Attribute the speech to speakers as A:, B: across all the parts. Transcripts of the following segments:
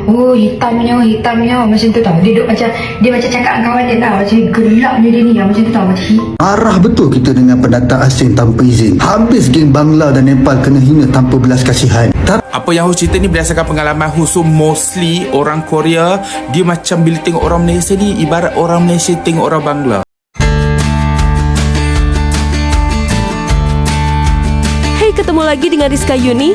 A: Oh, hitamnya macam tu tau. Dia macam cakap dengan kawan dia tau. Macam gelapnya dia ni macam tu tau. Macam
B: Marah betul kita dengan pendatang asing tanpa izin. Habis geng Bangla dan Nepal kena hina tanpa belas kasihan.
C: Apa yang host cerita ni berdasarkan pengalaman host. So mostly orang Korea, dia macam bila tengok orang Malaysia ni ibarat orang Malaysia tengok orang Bangla.
D: Hey, ketemu lagi dengan Rizka Yuni.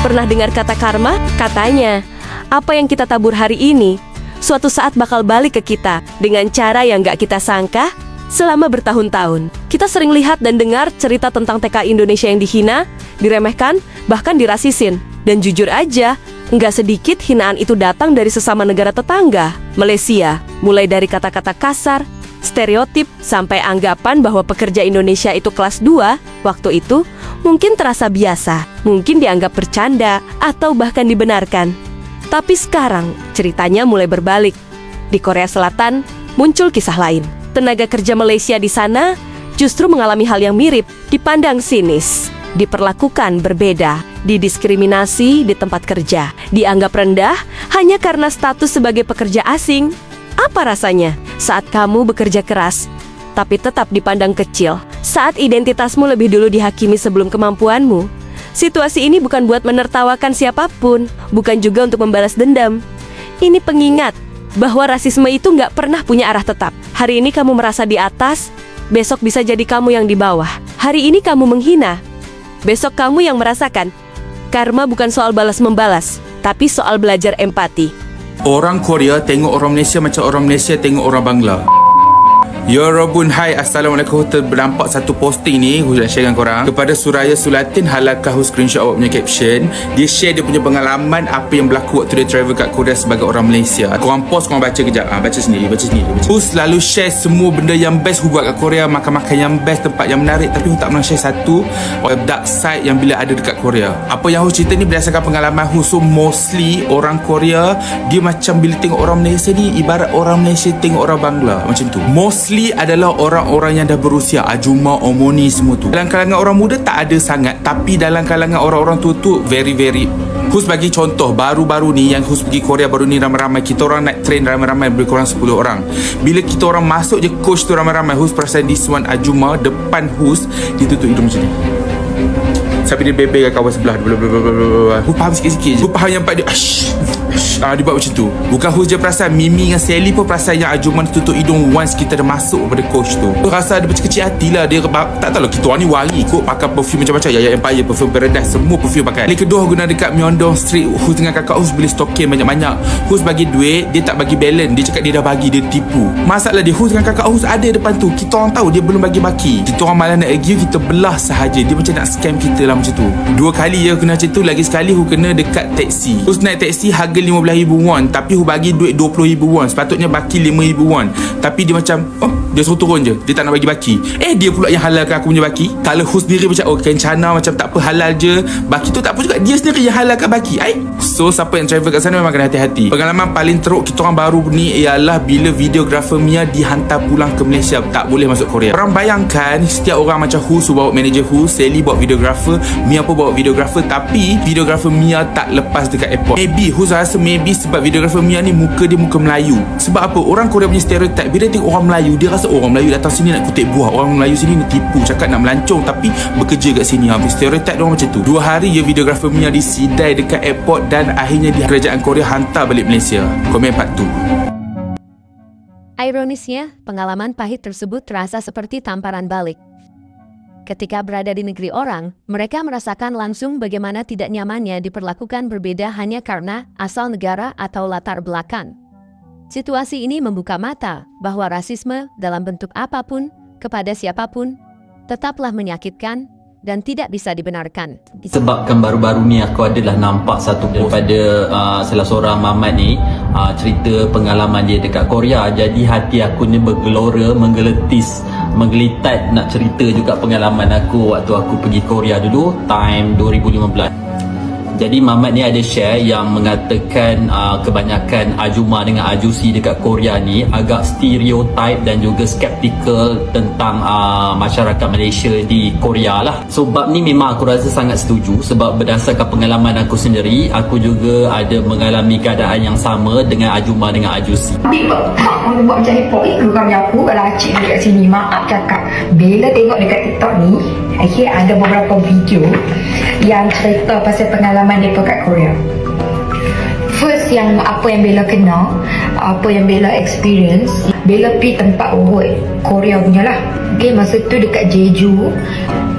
D: Pernah dengar kata karma? Katanya apa yang kita tabur hari ini suatu saat bakal balik ke kita dengan cara yang gak kita sangka selama bertahun-tahun. Kita sering lihat dan dengar cerita tentang TKI Indonesia yang dihina, diremehkan, bahkan dirasisin. Dan jujur aja, nggak sedikit hinaan itu datang dari sesama negara tetangga, Malaysia. Mulai dari kata-kata kasar, stereotip, sampai anggapan bahwa pekerja Indonesia itu kelas 2, waktu itu mungkin terasa biasa, mungkin dianggap bercanda, atau bahkan dibenarkan. Tapi sekarang, ceritanya mulai berbalik. Di Korea Selatan, muncul kisah lain. Tenaga kerja Malaysia di sana justru mengalami hal yang mirip, dipandang sinis, diperlakukan berbeda, didiskriminasi di tempat kerja, dianggap rendah hanya karena status sebagai pekerja asing. Apa rasanya saat kamu bekerja keras, tapi tetap dipandang kecil, saat identitasmu lebih dulu dihakimi sebelum kemampuanmu? Situasi ini bukan buat menertawakan siapapun, bukan juga untuk membalas dendam. Ini pengingat bahwa rasisme itu nggak pernah punya arah tetap. Hari ini kamu merasa di atas, besok bisa jadi kamu yang di bawah. Hari ini kamu menghina, besok kamu yang merasakan. Karma bukan soal balas-membalas, tapi soal belajar empati.
C: Orang Korea tengok orang Malaysia macam orang Malaysia tengok orang Bangla. Yorobun, hai, Assalamualaikum. Ternampak satu posting ni Hus nak share dengan korang kepada Suraya Sulatin. Halalkah Hus screenshot awak punya caption? Dia share dia punya pengalaman apa yang berlaku waktu dia travel kat Korea sebagai orang Malaysia. Korang pause, korang baca kejap. Baca sendiri. Hus selalu share semua benda yang best Hus buat kat Korea, makan-makan yang best, tempat yang menarik. Tapi Hus tak pernah share satu dark side yang bila ada dekat Korea. Apa yang Hus cerita ni berdasarkan pengalaman Hus. So mostly orang Korea, dia macam bila tengok orang Malaysia ni ibarat orang Malaysia tengok orang Bangla. Macam tu. Mostly adalah orang-orang yang dah berusia, ajuma, omoni, semua tu. Dalam kalangan orang muda tak ada sangat, tapi dalam kalangan orang-orang tua tu very. Hus bagi contoh, baru-baru ni yang Hus pergi Korea baru ni, ramai-ramai kita orang naik train ramai-ramai, lebih kurang 10 orang. Bila kita orang masuk je coach tu ramai-ramai, Hus perasan this one ajuma depan Hus dia tutup hidung macam ni sampai dia bebel kat kawan sebelah. Hus faham sikit-sikit je. Hus faham yang part dia dia buat macam tu. Bukan Hus je perasan, Mimi dengan Sally pun perasan yang Ajuman tutup hidung once kita dah masuk pada coach tu. Hus rasa ada macam kecil hati lah. Dia tak tahu lah, kita orang ni wangi kot, pakai perfume macam-macam, Yaya Empire, perfume Paradise, semua perfume pakai. Kali kedua guna dekat Myeongdong Street, Hus dengan kakak Hus beli stokin banyak-banyak. Hus bagi duit, dia tak bagi balance. Dia cakap dia dah bagi, dia tipu. Masalah dia, Hus dengan kakak Hus ada depan tu, kita orang tahu dia belum bagi baki. Kita orang malah nak argue, kita belah sahaja. Dia macam nak scam kita lah macam tu. 2 kali je kena macam tu. Lagi sekali Hus kena dekat taksi. Hus naik taksi harga 15,000 won, tapi Hus bagi duit 20,000 won. Sepatutnya baki 5,000 won, tapi dia macam dia suruh turun je, dia tak nak bagi baki. Dia pula yang halalkan aku punya baki. Kalau Hus sendiri macam kencana, macam tak apa, halal je baki tu, tak apa juga, dia sendiri yang halalkan baki. So siapa yang travel kat sana memang kena hati-hati. Pengalaman paling teruk kita orang baru ni ialah bila videographer Mia dihantar pulang ke Malaysia, tak boleh masuk Korea. Orang bayangkan setiap orang macam Hus bawa manager Hus, Sally bawa videographer, Mia pun bawa videographer, tapi videographer Mia tak lepas dekat airport. Maybe Hus rasa sebab videographer Mia ni muka dia muka Melayu. Sebab apa? Orang Korea punya stereotype, bila dia tengok orang Melayu, dia rasa orang Melayu datang sini nak kutip buah, orang Melayu sini nak tipu, cakap nak melancong tapi bekerja kat sini. Stereotype dia orang macam tu. 2 hari je videographer Mia disidai dekat airport dan akhirnya di kerajaan Korea hantar balik Malaysia. Komen part 2.
E: Ironisnya, pengalaman pahit tersebut terasa seperti tamparan balik. Ketika berada di negeri orang, mereka merasakan langsung bagaimana tidak nyamannya diperlakukan berbeda hanya karena asal negara atau latar belakang. Situasi ini membuka mata bahwa rasisme dalam bentuk apapun, kepada siapapun, tetaplah menyakitkan dan tidak bisa dibenarkan.
F: Sebabkan baru-baru ni aku adalah nampak satu post daripada salah seorang mamat ni, cerita pengalaman dia dekat Korea. Jadi hati aku ni bergelora, menggelitat nak cerita juga pengalaman aku waktu aku pergi Korea dulu, time 2015. Jadi Mamat ni ada share yang mengatakan kebanyakan ajuma dengan ajusi dekat Korea ni agak stereotype dan juga skeptical tentang masyarakat Malaysia di Korea lah. So bab ni memang aku rasa sangat setuju, sebab berdasarkan pengalaman aku sendiri, aku juga ada mengalami keadaan yang sama dengan ajuma dengan ajusi.
A: Ambil orang buat macam hipok itu kami aku kalau acik dekat sini maaf cakap bila tengok dekat TikTok ni akhirnya ada beberapa video yang cerita pasal pengalaman mereka kat Korea. First yang apa yang Bella kenal, apa yang Bella experience, Bella pergi tempat urut Korea punya lah. Okay, masa tu dekat Jeju.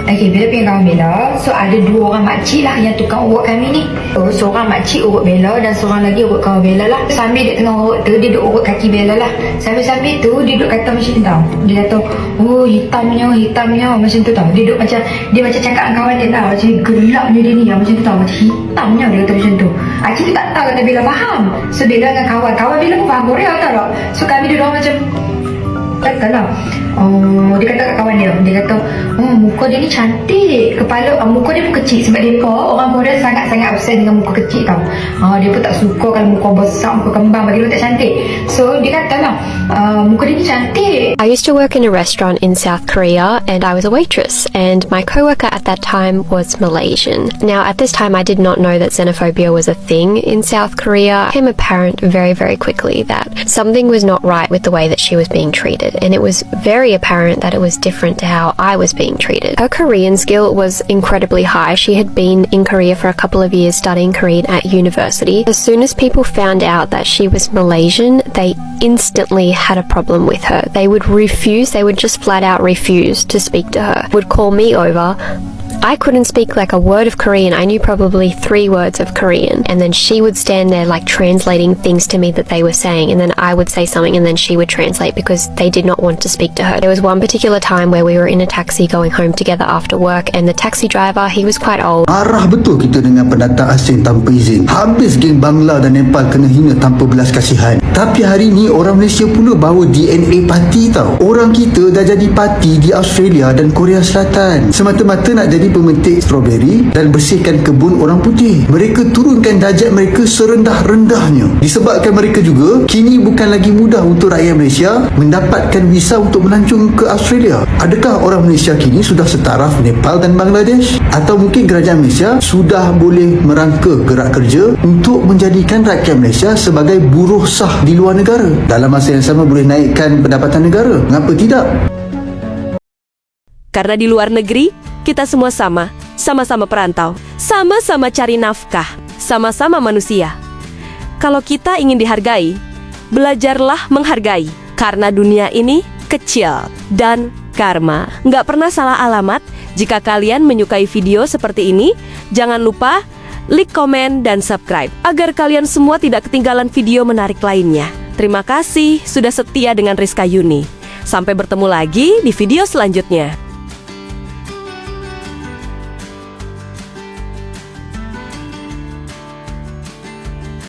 A: Okay, Bella pergi dengan kawan Bella. So ada 2 orang makcik lah yang tukang urut kami ni. So seorang makcik urut Bella dan seorang lagi urut kawan Bella lah. Sambil dia tengah urut tu, dia duduk urut kaki Bella lah. Sambil-sambil tu dia duduk kata macam tu tau. Dia kata, oh hitamnya macam tu tau. Dia duduk macam, dia macam cakap dengan kawan dia tau. Macam gelapnya dia ni macam tu tau. Macam hitamnya dia kata macam tu. Acik tu tak tahu kata Bella faham. So Bella dengan kawan Bella pun faham Korea tau tak. So kami duduk macam katalah, oh, dia kata kat kawan dia kata, oh muka dia ni cantik, kepala, muka dia pun kecil sebab dia orang Korea sangat-sangat obses dengan muka kecil tau. Dia pun tak suka kalau muka besar, muka kembang, bagi dia tak cantik. So dia kata lah, muka dia ni cantik.
G: I used to work in a restaurant in South Korea and I was a waitress, and my coworker at that time was Malaysian. Now at this time I did not know that xenophobia was a thing in South Korea. It became apparent very, very quickly that something was not right with the way that she was being treated, and it was very apparent that it was different to how I was being treated. Her Korean skill was incredibly high. She had been in Korea for a couple of years studying Korean at university. As soon as people found out that she was Malaysian, they instantly had a problem with her. They would just flat out refuse to speak to her. Would call me over. I couldn't speak like a word of Korean. I knew probably 3 words of Korean, and then she would stand there like translating things to me that they were saying, and then I would say something and then she would translate because they did not want to speak to her. There was one particular time where we were in a taxi going home together after work, and the taxi driver, he was quite old.
B: Marah betul kita dengan pendatang asing tanpa izin. Habis geng Bangla dan Nepal kena hina tanpa belas kasihan. Tapi hari ni orang Malaysia pula bawa DNA parti tau. Orang kita dah jadi parti di Australia dan Korea Selatan semata-mata nak jadi pemetik strawberry dan bersihkan kebun orang putih. Mereka turunkan darjat mereka serendah-rendahnya. Disebabkan mereka juga kini bukan lagi mudah untuk rakyat Malaysia mendapatkan visa untuk melancong ke Australia. Adakah orang Malaysia kini sudah setaraf Nepal dan Bangladesh? Atau mungkin kerajaan Malaysia sudah boleh merangka gerak kerja untuk menjadikan rakyat Malaysia sebagai buruh sah di luar negara? Dalam masa yang sama boleh naikkan pendapatan negara. Mengapa tidak?
D: Karena di luar negeri, kita semua sama-sama perantau, sama-sama cari nafkah, sama-sama manusia. Kalau kita ingin dihargai, belajarlah menghargai. Karena dunia ini kecil dan karma. Nggak pernah salah alamat. Jika kalian menyukai video seperti ini, jangan lupa like, komen, dan subscribe agar kalian semua tidak ketinggalan video menarik lainnya. Terima kasih sudah setia dengan Rizka Yuni. Sampai bertemu lagi di video selanjutnya.